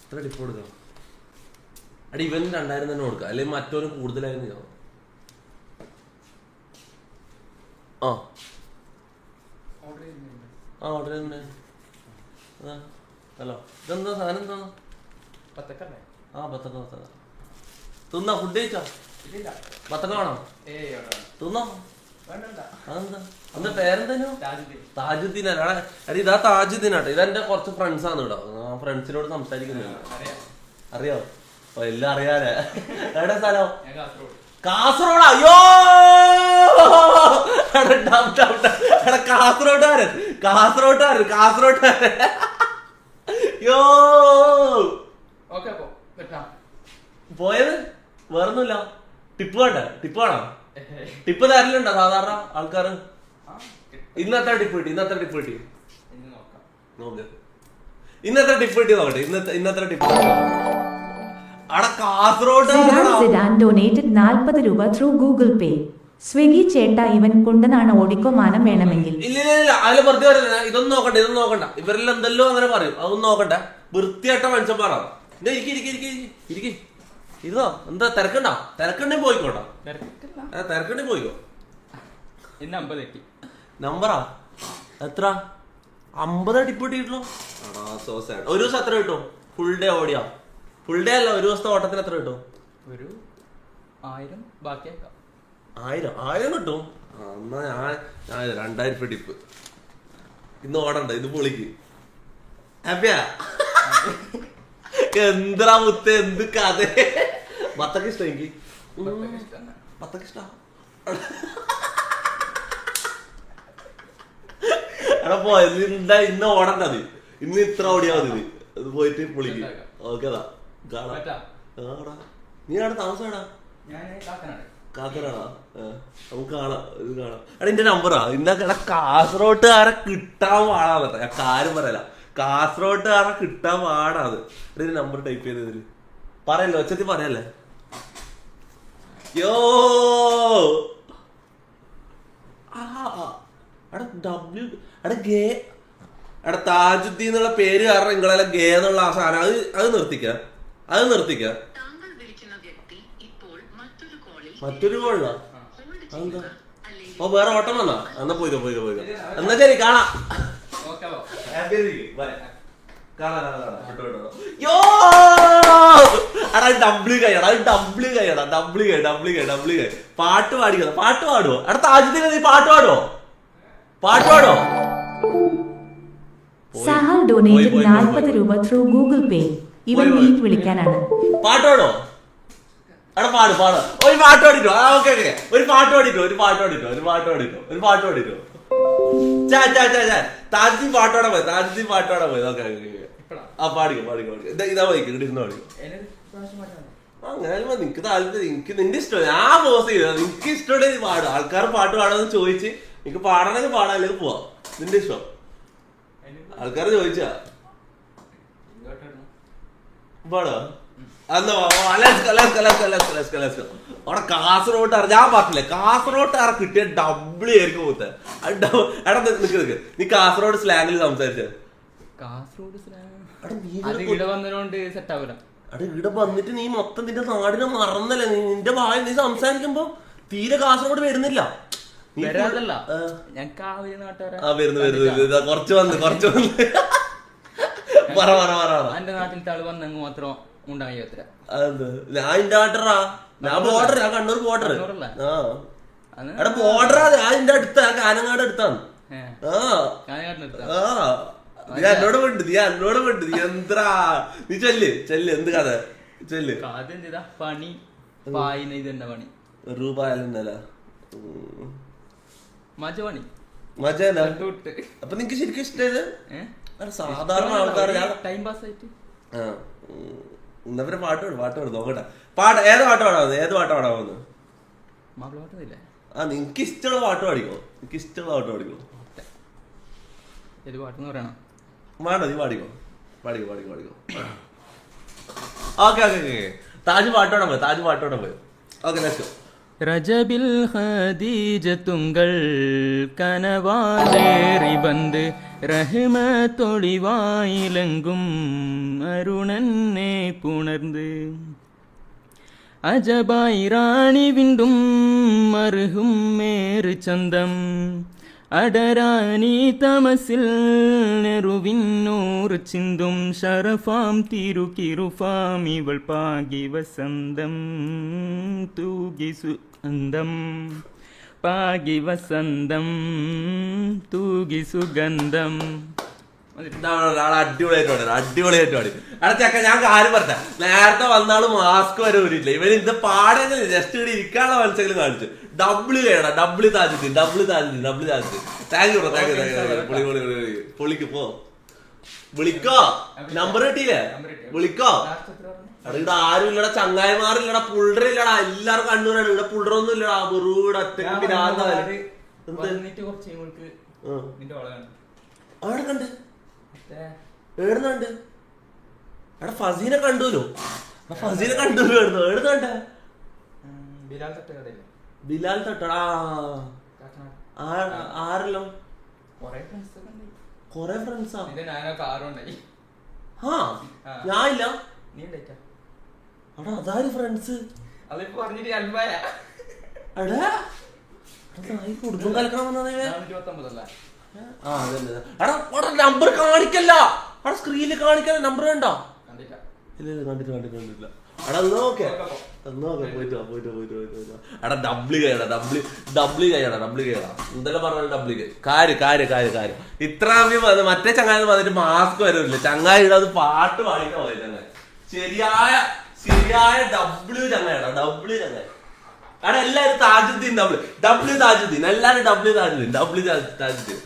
എത്ര ടിപ്പ് കൊടുക്കാം? അടി ഇവന് 2000 തന്നെ കൊടുക്കാം, അല്ലെങ്കിൽ മറ്റോന് കൂടുതലായിരുന്നു. ആ ഓർഡർ ചെയ്യുന്നുണ്ട്. ഹലോ, ഇതെന്താ സാധനം? എന്താ? ആ ബത്തക്ക. തിന്നാ? ഫുഡ് കഴിച്ചോ? ബത്തക്ക വേണോ? തിന്നോ? അതെന്താ? എന്താ പേരെന്തോ? താജുദ്ദീൻ. അടി ഇതാ താജുദ്ദീനാട്ടോ. ഇതെന്റെ കുറച്ച് ഫ്രണ്ട്സാണ് ഇവിടെ. ഫ്രണ്ട്സിനോട് സംസാരിക്കുന്നുണ്ട്. അറിയോ? അപ്പൊ എല്ലാം അറിയാലേ. എവിടെ സ്ഥലം? കാസർഗോഡ്. അയ്യോ കാസർഗോട്ടുകാരൻ. യോ പോയത് വേറൊന്നുമില്ല. ടിപ്പ് വേണ്ട? ടിപ്പ് വേണം? ടിപ്പ് തരലുണ്ടോ സാധാരണ ആൾക്കാര്? ഇന്നത്തെ ടിപ്പ് കിട്ടി. നോക്ക്, ഇന്നത്തെ ടിപ്പ് കിട്ടി നോക്കട്ടെ. ഇന്നത്തെ ടിപ്പ് കാസർഗോഡ്. ഡൊനേറ്റഡ് 40 രൂപ ത്രൂ ഗൂഗിൾ പേ. സ്വിഗ്ഗി ചേട്ടാ, ഇവൻ കൊണ്ടനാണ് ഓടിക്കോ മാനം വേണമെങ്കിൽ. ഇല്ല അതിൽ വെറുതെ പറയല്ല. ഇതൊന്നും നോക്കണ്ട. ഇവരെല്ലാം എന്തെല്ലോ അങ്ങനെ പറയും. അതൊന്നും നോക്കണ്ട. വൃത്തിയായിട്ട മനുഷ്യന്മാരാണ്. ഇരിക്കി ഇരുന്നോ. എന്താ തിരക്കുണ്ടെങ്കിൽ പോയിക്കോട്ടെ. തിരക്കുണ്ടെങ്കിൽ പോയിക്കോ. നമ്പറാ എത്ര? 50 ടിപ്പ് കിട്ടിയിട്ടുള്ളൂ. ഒരു ദിവസം എത്ര കിട്ടും? ഫുൾ ഡേ ഓടിയാ? ഫുൾ ഡേ അല്ല, ഒരു ദിവസത്തെ ഓട്ടത്തിന് എത്ര കിട്ടും? 1000 കിട്ടും. എന്നാ ഞാൻ 2000 ടിപ്പ് ഇന്ന് ഓടണ്ട. ഇത് പൊളിക്ക്. ഹാപ്പിയാ? എന്താ മുത്ത, എന്ത് കഥ. ബത്തക്ക ഇഷ്ടം എനിക്ക്. ബത്തക്ക ഇഷ്ട. എടാ പോയത് ഇന്ന് ഓടണ്ടത്. ഇന്ന് ഇത്ര ഓടിയാ മതി. അത് പോയിട്ട് പൊളിക്ക്. ഓക്കേതാ കാണാം. നീ അവിടെ താമസമാടാ? കാക്കനാടാ? നമുക്ക് കാണാം. ഇത് കാണാം. എടാ എന്റെ നമ്പറാ. ഇന്നൊക്കെ കാസർഗോട്ടുകാരെ കിട്ടാൻ പാടാ. ഞാൻ കാര്യം പറയല. കാസർഗോട്ടുകാരെ കിട്ടാൻ പാടാത്. എടാ നമ്പർ ടൈപ്പ് ചെയ്തതില് പറയല്ലോ, ഒച്ചത്തി പറയല്ലേ. യോ എടാ താജുദ്ദീൻ എന്നുള്ള പേര് കാരണം നിങ്ങളെല്ലാം ഗേ എന്നുള്ള ആ സാധനം അത് നിർത്തിക്ക. മറ്റൊരു കോളിലാ? അതെന്താ? ഓ വേറെ ഓട്ടം വന്നാ? എന്നാ പോയിക്കോ. എന്നാ ശരി, കാണാം. പാട്ട് പാടുവോ? എടാ താജുദ്ദീൻ, നീ പാട്ട് പാടുവോ? സഹൽ ഡൊനേറ്റഡ് 40 രൂപ ത്രൂ ഗൂഗിൾ പേ. ഇവൻ മീറ്റ് വിളിക്കാനാണ്. പാട്ടോടോ? എടാ പാട്. ഒരു പാട്ട് പാടിട്ടോ. ഒരു പാട്ട് പാടിട്ടോ. താജുദ്ദീൻ പാട്ടോടെ പോയി. ആ പാടിക്കോ. ഇതാ പോയിക്കോ. ഇരുന്ന് പാടിക്കോ. അങ്ങനെ നിനക്ക് താല്പര്യം, നിന്റെ ഇഷ്ടം. ഞാൻ പോസ് ചെയ്ത നിനക്ക് ഇഷ്ടമുണ്ടെങ്കിൽ പാടും. ആൾക്കാർ പാട്ട് പാടാന്ന് ചോദിച്ച് നിനക്ക് പാടണമെങ്കിൽ പാടാം, അല്ലെങ്കിൽ പോവാം. നിന്റെ ഇഷ്ടം. ആൾക്കാർ ചോദിച്ചാ പാടാ. അവിടെ കാസർഗോട്ട് ഞാൻ പറഞ്ഞില്ലേ, കാസർഗോട്ടുകാരെ കിട്ടിയ ഡബിളി ആയിരിക്കും പോത്തെ. എടാ നിക്ക് നീ കാസർഗോഡ് സ്ലാങ്ങിൽ സംസാരിച്ച. ഇവിടെ വന്നിട്ട് നീ മൊത്തം നിന്റെ നാടിനെ മറന്നല്ലേ. നിന്റെ ഭാഷ നീ സംസാരിക്കുമ്പോ തീരെ കാസർഗോഡ് വരുന്നില്ല. കുറച്ച് വന്ന് എന്റെ നാട്ടിലത്തെ ആള് വന്നെങ്കിൽ മാത്രം ഉണ്ടായി. ഞാൻ എന്റെ നാട്ടറാ. ഞാൻ ബോർഡർ, ഞാൻ കണ്ണൂർ ബോർഡർ. എടാ ബോർഡറാ. ഞാൻ എന്റെ അടുത്താ, കാനങ്ങാട് അടുത്താണ്. നീ എന്നോട് വേണ്ട. നീ എന്താ നീ ചെല്ല്. എന്ത് കഥ ചെല്ല്. പണി പായിന ഇതെന്നെ പണി രൂപയല്ല മജപണി. അപ്പൊ നിനക്ക് ശരിക്കും ഇഷ്ടമായത്? സാധാരണ ആൾക്കാർ ടൈം പാസ് ആയിട്ട് ഇന്നവരെ പാട്ട് നോക്കട്ടെ. ഏത് പാട്ട് പാടാ വന്ന്? മാപ്പിള പാട്ടില്ലേ? നിനക്ക് ഇഷ്ടമുള്ള പാട്ട് പാടിക്കോ. ഏത് പാട്ടെന്ന് പറയണം? വേണ്ട, നീ പാടിക്കോ. ഓക്കെ. താജ് പാട്ടോടെ പോയി. ഓക്കെ നെക്സ്റ്റ് രജബിൽ ഖദീജത്തുങ്കൾ കനവാലേറി വന്ന് റഹ്മത്തൊളിവായിലെങ്കും അരുണനെ പുണർന്ന് അജബായി റാണി വിണ്ടും മറുഹും മേറ് ചന്തം അടരാണി തമസിൽ നെറുവിന്നൂർ ചിന്തും ഷറഫാം തിരുകിറുഫാം ഇവൾ പാകി വസന്തം തൂകി സുഗന്ധം പാകി വസന്തം തൂകി സുഗന്ധം. അടിപൊളിയായിട്ട് പാടി. അവിടെ ചക്ക ഞാൻ കാര്യം പറഞ്ഞ നേരത്തെ വന്നാള് മാസ്ക് വരെ ഊരിട്ടില്ല. ഇവന് ഇത് പാടെങ്കിലും ജസ്റ്റ് ഇവിടെ ഇരിക്കാനുള്ള മനസ്സെങ്കിലും കാണിച്ചു. ഡബ്ല്യു ചെയ്യണം, ഡബ്ല്യു താജുദ്ദീൻ. താങ്ക് യു പൊളിക്ക് പോ. വിളിക്കോ, നമ്പർ കിട്ടിയില്ലേ? വിളിക്കോ. ഇവിടെ ആരും ഇല്ലടാ, ചങ്ങായിമാരില്ലടാ, പുള്ളറില്ലടാ, എല്ലാരും കണ്ണൂരാണ്. ഇവിടെ പുള്ളറൊന്നും ഇല്ലടാ, വെറൂടെ ഒറ്റക്ക് അവിടെ കണ്ട് ഏടുന്നുണ്ട്. എടാ ഫസീനെ കണ്ടുല്ലോ, ഫസീനെ കണ്ടുല്ലോ. ഏടുന്നു കണ്ടേ? ബിലാൽ തട്ടടാ. ആരല്ലോ കൊറേ ഫ്രണ്ട്സാ. ഞാനില്ല. എടാ അതാര് ഫ്രണ്ട്സ്? കുടുംബം കലക്കണം നമ്പർ കാണിക്കല്ല. അവിടെ സ്ക്രീനിൽ കാണിക്കാൻ നമ്പർ കണ്ടോ? ഇല്ല കണ്ടിട്ടില്ല. എടാ നോക്കേ പോയിട്ട് എടാ ഡബ്ല്യു കൈയടാ എന്തെല്ലാം പറഞ്ഞ ഡബ്ല്യു കൈ കാര്യം ഇത്രാമ്യം മറ്റേ ചങ്ങായി വന്നിട്ട് മാസ്ക് വരില്ല. ചങ്ങായി അത് പാട്ട് പാടിക്കാൻ പോയി. ചങ്ങായി ശരിയായ ഡബ്ല്യു ചങ്ങായിടാ. അവിടെ എല്ലാരും താജുദ്ദീൻ, ഡബ്ല്യു താജുദ്ദീൻ, എല്ലാരും ഡബ്ല്യു താജുദ്ദീൻ.